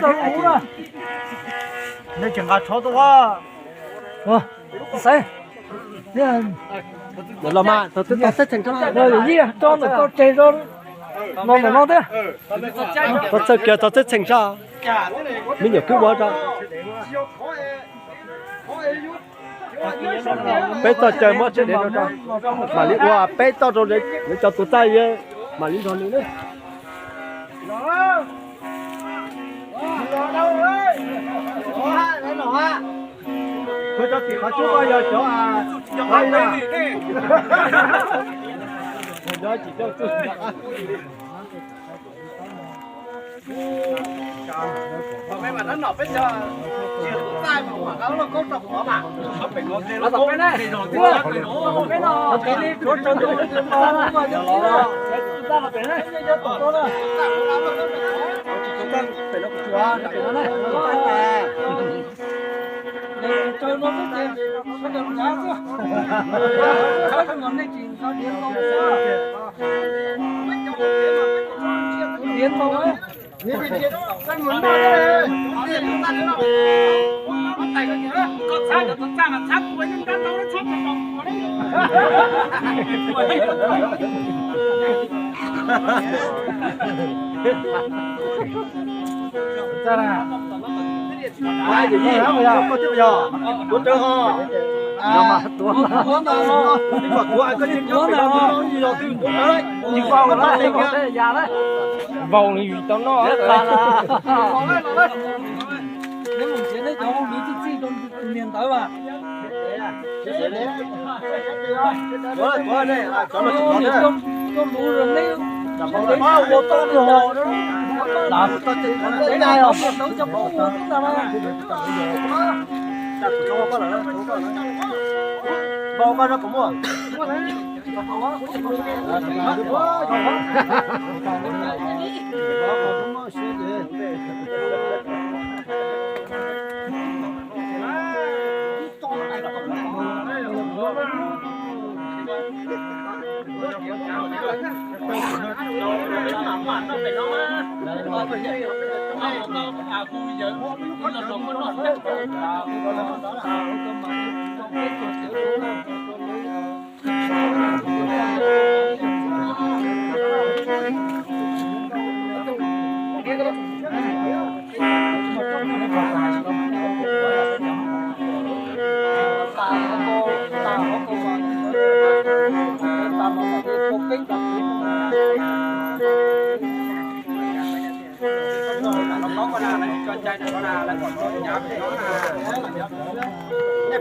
都无了。你讲个错的话，哦，谁？你老妈，tôi sẽ thành công. rồi gì à? Cho nó có chơi rồi. Nó thế. Tôi sẽ kia tôi sẽ thành công. Mình nhớ cứu vợ ra. Bây giờ chơi mất chơi đến đâu mà liên qua bây giờ rồi để cho tụi tay mà liên đoàn nữa. Thôi cho chị có chú bao giờ chỗ à hay là đó chỉ cho chú mấy bạn nó nộp bây giờ chiều tay mà quảng cáo nó có tập khó mà nó phải có cái nó Nó cái này. Cái nó cái đi cho tôi nó mà cho nó. Ta là cái này cho tôi nó. chúng ta phải nó chua nó này Chơi nó rất là nó được giá chứ. Chơi cái món này chỉ có điên không. Điên không ấy. như vậy thì cái muốn đó đấy tiền chúng ta nữa con tay cái kia con sai cho chúng ta là chắc với những cái nó chắc cái đồng của đấy Ra là ai thì gì bây giờ có chứ giờ có chơi ho mà tua đi vào tua ai có những cái nó gì rồi tôi đấy những con nó lên kia già đấy. vòng thì tao nó Nếu mình chiến đấy cháu không biết gì trong miền tới mà. tua đây cho nó chụp đấy Con lú rừng đấy. ô tô hồ đó Làm cái này không đấu cho bố chúng ta mà. bao con nó cũng mua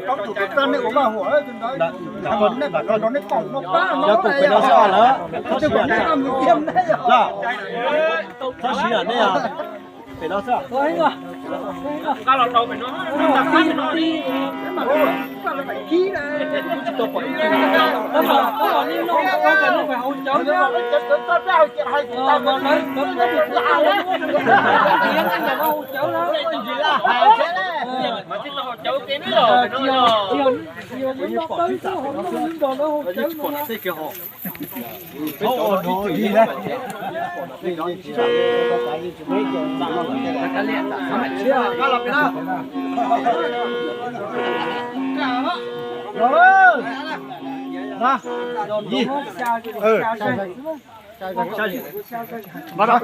con chủ tịch tân này của bà hủa đấy con này bà con nó còng nó ba nó cục phải nó sao nữa nó chưa còn cái làm kiếm đấy là sao xí à đây à phải nó sao Thôi anh rồi. cái lọt đầu phải nó Đi mà nó phải khí này tôi phải nó bảo đi nó phải hỗ trợ nhá. tôi bao chuyện hay của ta Mà nói nó bị lao đấy. Tiếng anh là nó hỗ trợ đó. gì là hay thế đấy mà chứ nó cháu cái nữa rồi Chiều mới nó tới chứ không có những đồ nó hỗ trợ nữa. cái họ ô gì đấy cái lọt cái đó rồi đó gì Chào bắt đầu